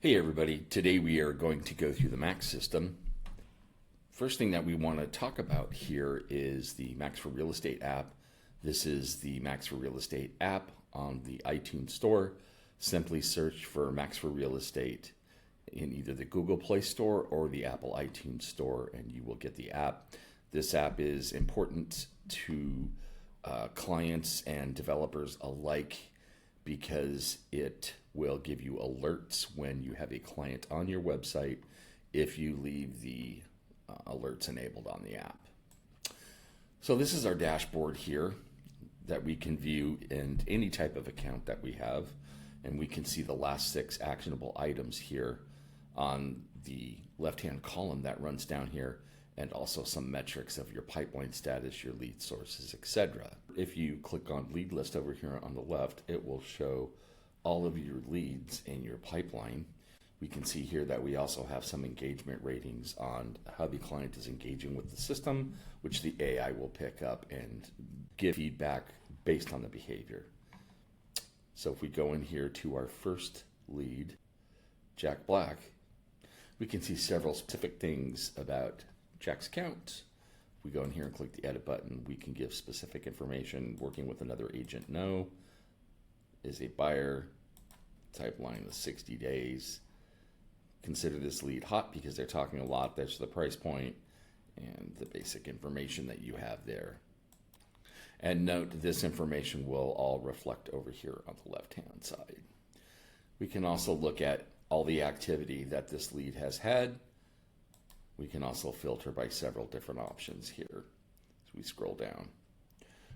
Hey everybody, today we are going to go through the Mac system. First thing that we want to talk about here is the Macs for Real Estate app. This is the Macs for Real Estate app on the iTunes Store. Simply search for Macs for Real Estate in either the Google Play Store or the Apple iTunes Store and you will get the app. This app is important to clients and developers alike because it will give you alerts when you have a client on your website if you leave the alerts enabled on the app. So this is our dashboard here that we can view in any type of account that we have, and we can see the last 6 actionable items here on the left-hand column that runs down here, and also some metrics of your pipeline status, your lead sources, etc. If you click on lead list over here on the left, it will show all of your leads in your pipeline. We can see here that we also have some engagement ratings on how the client is engaging with the system, which the AI will pick up and give feedback based on the behavior. So if we go in here to our first lead, Jack Black, we can see several specific things about Jack's account. If we go in here and click the edit button, we can give specific information. Working with another agent, no. Is a buyer, pipeline is 60 days. Consider this lead hot because they're talking a lot. There's the price point and the basic information that you have there. And note, this information will all reflect over here on the left-hand side. We can also look at all the activity that this lead has had. We can also filter by several different options here as we scroll down.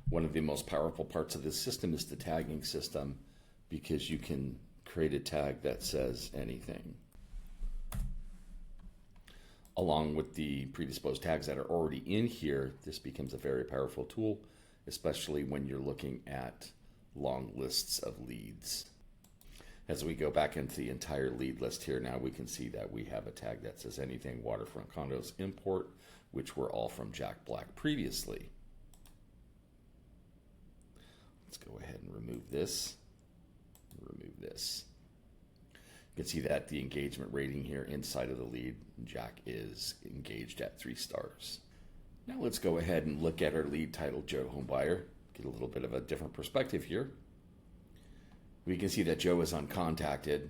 One of the most powerful parts of this system is the tagging system, because you can create a tag that says anything. Along with the predisposed tags that are already in here, this becomes a very powerful tool, especially when you're looking at long lists of leads. As we go back into the entire lead list here, now we can see that we have a tag that says anything waterfront condos import, which were all from Jack Black previously. Let's go ahead and remove this. Remove this. You can see that the engagement rating here inside of the lead, Jack is engaged at 3 stars. Now let's go ahead and look at our lead titled Joe Homebuyer. Get a little bit of a different perspective here. We can see that Joe is uncontacted,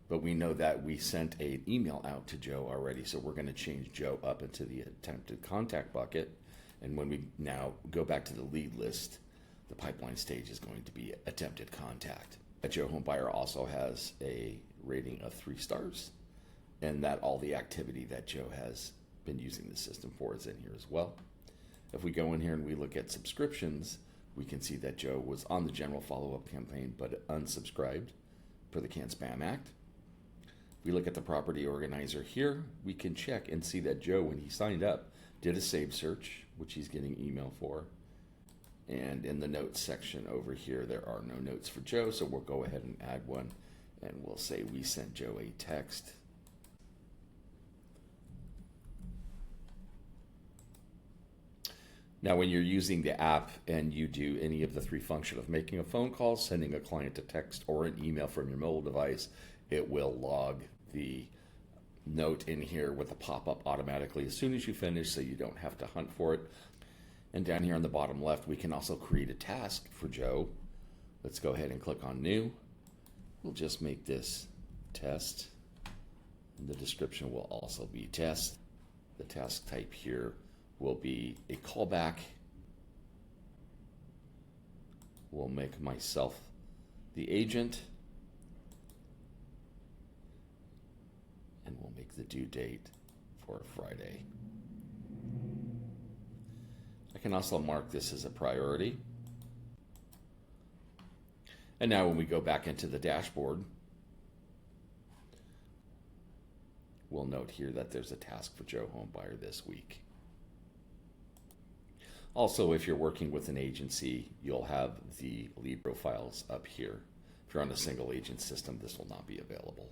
but we know that we sent an email out to Joe already, so we're going to change Joe up into the attempted contact bucket. And when we now go back to the lead list, the pipeline stage is going to be attempted contact. Joe Homebuyer also has a rating of 3 stars, and that all the activity that Joe has been using the system for is in here as well. If we go in here and we look at subscriptions, we can see that Joe was on the general follow-up campaign but unsubscribed per the Can-Spam Act. If we look at the property organizer here, we can check and see that Joe, when he signed up, did a save search, which he's getting email for. And in the notes section over here, there are no notes for Joe, so we'll go ahead and add one, and we'll say we sent Joe a text. Now, when you're using the app and you do any of the 3 functions of making a phone call, sending a client a text, or an email from your mobile device, it will log the note in here with a pop-up automatically as soon as you finish, so you don't have to hunt for it. And down here on the bottom left, we can also create a task for Joe. Let's go ahead and click on New. We'll just make this Test. And the description will also be Test. The task type here will be a callback. We'll make myself the agent. And we'll make the due date for Friday. I can also mark this as a priority. And now when we go back into the dashboard, we'll note here that there's a task for Joe Homebuyer this week. Also, if you're working with an agency, you'll have the lead profiles up here. If you're on a single agent system, this will not be available.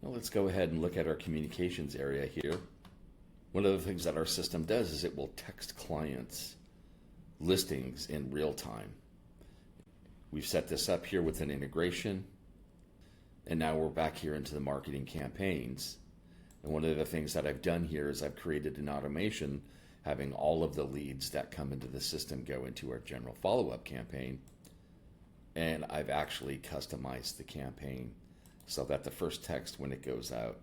Now let's go ahead and look at our communications area here. One of the things that our system does is it will text clients listings in real time. We've set this up here with an integration, And now we're back here into the marketing campaigns. And one of the things that I've done here is I've created an automation having all of the leads that come into the system go into our general follow-up campaign. And I've actually customized the campaign so that the first text when it goes out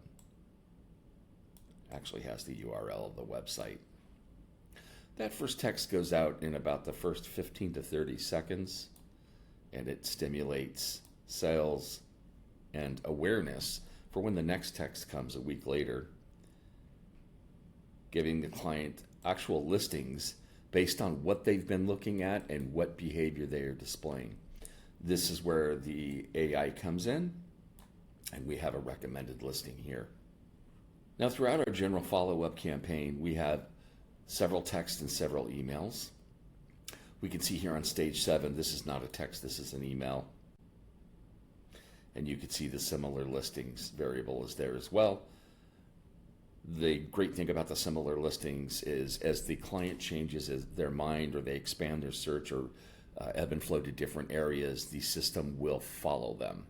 actually has the URL of the website. That first text goes out in about the first 15 to 30 seconds, and it stimulates sales and awareness for when the next text comes a week later, giving the client actual listings based on what they've been looking at and what behavior they are displaying. This is where the AI comes in, and we have a recommended listing here. Now, throughout our general follow-up campaign, we have several texts and several emails. We can see here on stage 7, this is not a text, this is an email. And you can see the similar listings variable is there as well. The great thing about the similar listings is as the client changes their mind or they expand their search or ebb and flow to different areas, the system will follow them.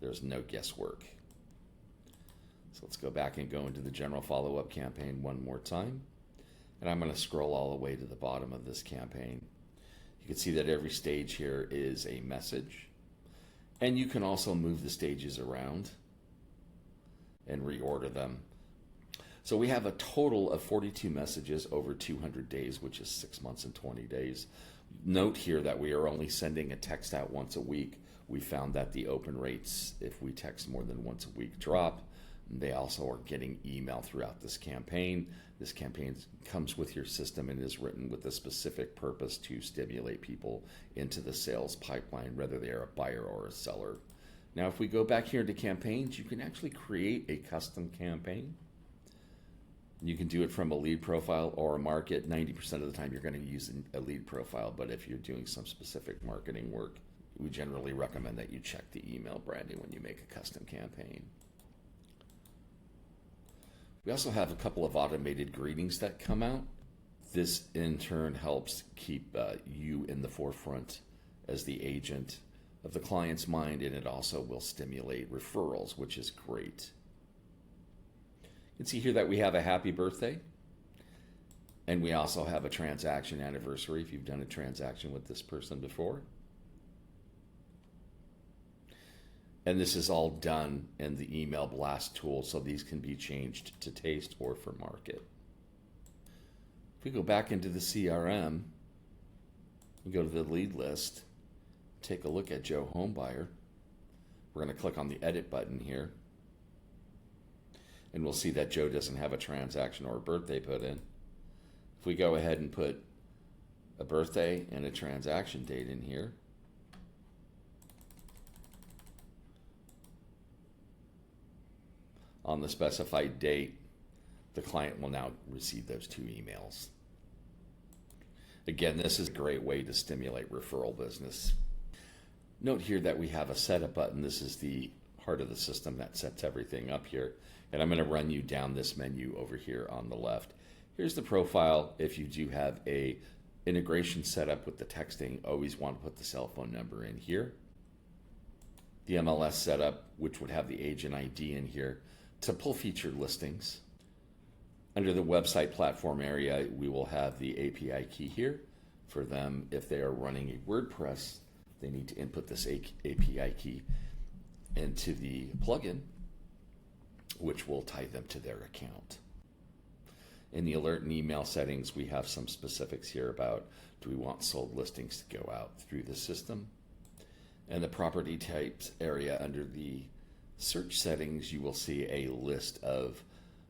There's no guesswork. So let's go back and go into the general follow-up campaign one more time. And I'm going to scroll all the way to the bottom of this campaign. You can see that every stage here is a message. And you can also move the stages around and reorder them. So we have a total of 42 messages over 200 days, which is 6 months and 20 days. Note here that we are only sending a text out once a week. We found that the open rates, if we text more than once a week, drop. They also are getting email throughout this campaign. This campaign comes with your system and is written with a specific purpose to stimulate people into the sales pipeline, whether they are a buyer or a seller. Now, if we go back here to campaigns, you can actually create a custom campaign. You can do it from a lead profile or a market. 90% of the time you're going to use a lead profile, but if you're doing some specific marketing work, we generally recommend that you check the email branding when you make a custom campaign. We also have a couple of automated greetings that come out. This in turn helps keep you in the forefront as the agent of the client's mind, and it also will stimulate referrals, which is great. You can see here that we have a happy birthday, and we also have a transaction anniversary if you've done a transaction with this person before. And this is all done in the email blast tool, so these can be changed to taste or for market. If we go back into the CRM, we go to the lead list, take a look at Joe Homebuyer. We're going to click on the edit button here, and we'll see that Joe doesn't have a transaction or a birthday put in. If we go ahead and put a birthday and a transaction date in here, on the specified date, the client will now receive those 2 emails. Again, this is a great way to stimulate referral business. Note here that we have a setup button. This is the part of the system that sets everything up here. And I'm going to run you down this menu over here on the left. Here's the profile. If you do have a integration set up with the texting, always want to put the cell phone number in here. The MLS setup, which would have the agent ID in here, to pull featured listings. Under the website platform area, we will have the API key here. For them, if they are running a WordPress, they need to input this API key into the plugin, which will tie them to their account. In the alert and email settings, we have some specifics here about, do we want sold listings to go out through the system? And the property types area under the search settings, you will see a list of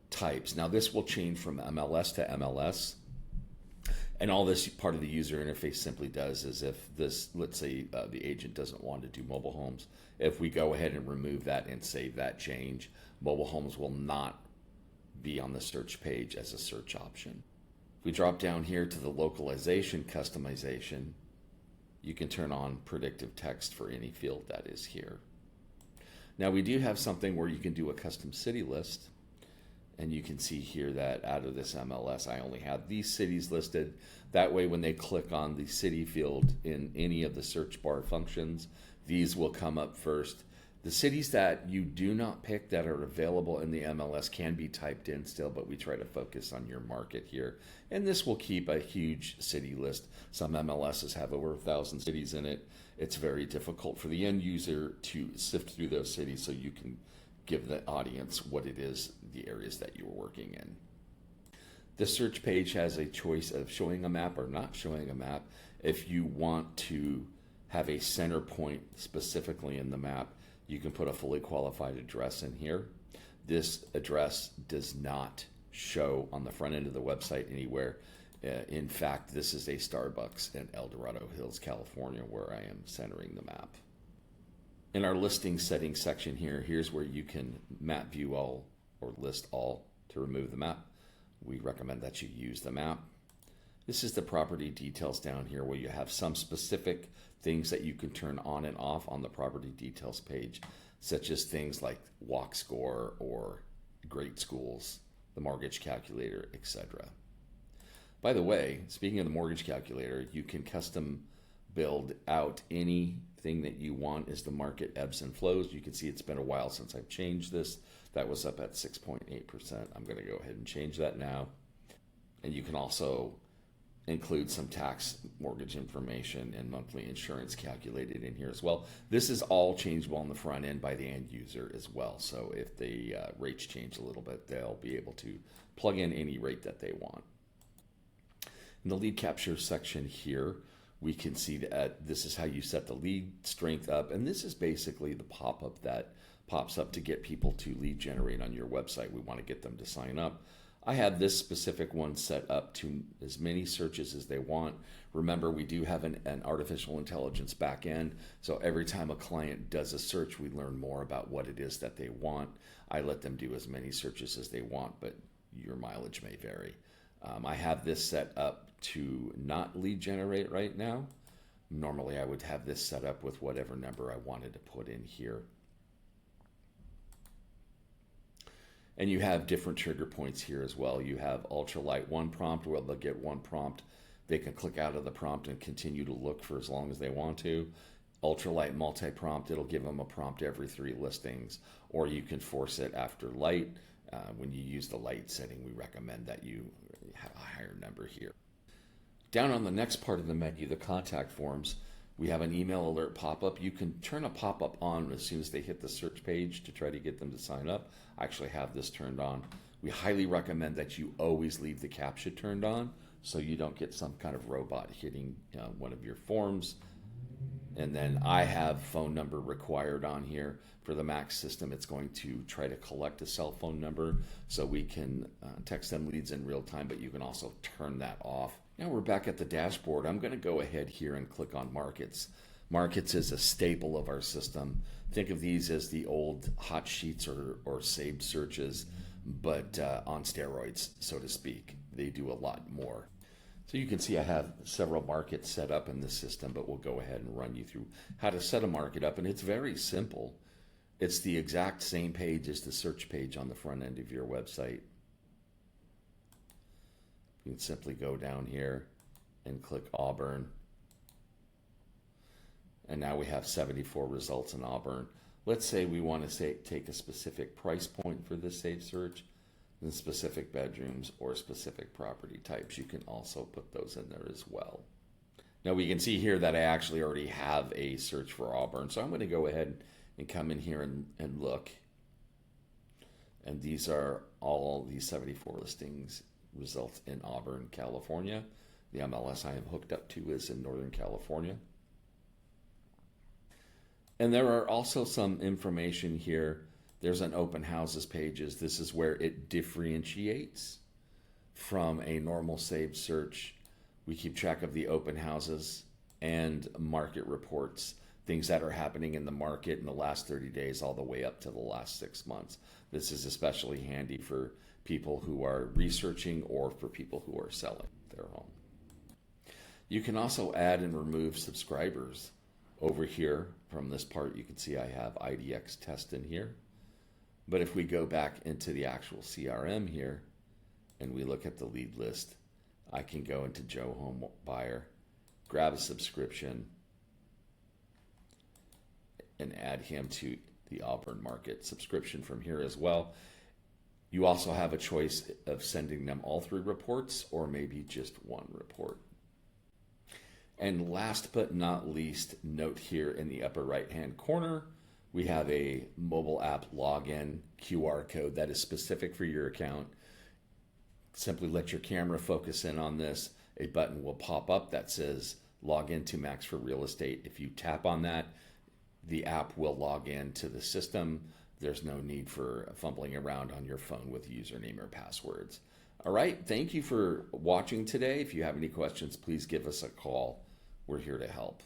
types. Now this will change from MLS to MLS, and all this part of the user interface simply does is if this, let's say the agent doesn't want to do mobile homes, if we go ahead and remove that and save that change, mobile homes will not be on the search page as a search option. If we drop down here to the localization customization, you can turn on predictive text for any field that is here. Now we do have something where you can do a custom city list, and you can see here that out of this MLS, I only have these cities listed. That way when they click on the city field in any of the search bar functions, these will come up first. The cities that you do not pick that are available in the MLS can be typed in still, but we try to focus on your market here. And this will keep a huge city list. Some MLSs have over 1,000 cities in it. It's very difficult for the end user to sift through those cities so you can give the audience what it is, the areas that you are working in. The search page has a choice of showing a map or not showing a map. If you want to have a center point specifically in the map, you can put a fully qualified address in here. This address does not show on the front end of the website anywhere. In fact, this is a Starbucks in El Dorado Hills, California, where I am centering the map. In our listing settings section here, here's where you can map view all or list all to remove the map. We recommend that you use the map. This is the property details down here where you have some specific things that you can turn on and off on the property details page, such as things like walk score or great schools, the mortgage calculator, etc. By the way, speaking of the mortgage calculator, you can custom build out anything that you want as the market ebbs and flows. You can see it's been a while since I've changed this. That was up at 6.8%. I'm going to go ahead and change that now. And you can also include some tax mortgage information and monthly insurance calculated in here as well. This is all changeable on the front end by the end user as well. So if the rates change a little bit, they'll be able to plug in any rate that they want. In the lead capture section here, we can see that this is how you set the lead strength up. And this is basically the pop-up that pops up to get people to lead generate on your website. We want to get them to sign up. I have this specific one set up to as many searches as they want. Remember, we do have an artificial intelligence backend, so every time a client does a search, we learn more about what it is that they want. I let them do as many searches as they want, but your mileage may vary. I have this set up to not lead generate right now. Normally, I would have this set up with whatever number I wanted to put in here. And you have different trigger points here as well. You have ultralight one prompt where they'll get one prompt. They can click out of the prompt and continue to look for as long as they want to. Ultralight multi-prompt, it'll give them a prompt every 3 listings. Or you can force it after light. When you use the light setting, we recommend that you have a higher number here. Down on the next part of the menu, the contact forms, we have an email alert pop-up. You can turn a pop-up on as soon as they hit the search page to try to get them to sign up. I actually have this turned on. We highly recommend that you always leave the CAPTCHA turned on so you don't get some kind of robot hitting one of your forms. And then I have phone number required on here. For the Mac system, it's going to try to collect a cell phone number so we can text them leads in real time, but you can also turn that off. Now we're back at the dashboard. I'm going to go ahead here and click on Markets. Markets is a staple of our system. Think of these as the old hot sheets or saved searches, but on steroids, so to speak. They do a lot more. So you can see I have several markets set up in this system, but we'll go ahead and run you through how to set a market up, and it's very simple. It's the exact same page as the search page on the front end of your website. You can simply go down here and click Auburn. And now we have 74 results in Auburn. Let's say we want to take a specific price point for this saved search, and specific bedrooms or specific property types. You can also put those in there as well. Now we can see here that I actually already have a search for Auburn. So I'm going to go ahead and come in here and look. And these are all these 74 listings results in Auburn, California. The MLS I am hooked up to is in Northern California. And there are also some information here. There's an open houses pages. This is where it differentiates from a normal saved search. We keep track of the open houses and market reports, things that are happening in the market in the last 30 days all the way up to the last 6 months. This is especially handy for people who are researching or for people who are selling their home. You can also add and remove subscribers. Over here from this part, you can see I have IDX test in here. But if we go back into the actual CRM here and we look at the lead list, I can go into Joe Home Buyer, grab a subscription, and add him to the Auburn Market subscription from here as well. You also have a choice of sending them all 3 reports or maybe just 1 report. And last but not least, note here in the upper right-hand corner, we have a mobile app login QR code that is specific for your account. Simply let your camera focus in on this. A button will pop up that says log into Max for Real Estate. If you tap on that, the app will log in to the system. There's no need for fumbling around on your phone with username or passwords. All right, thank you for watching today. If you have any questions, please give us a call. We're here to help.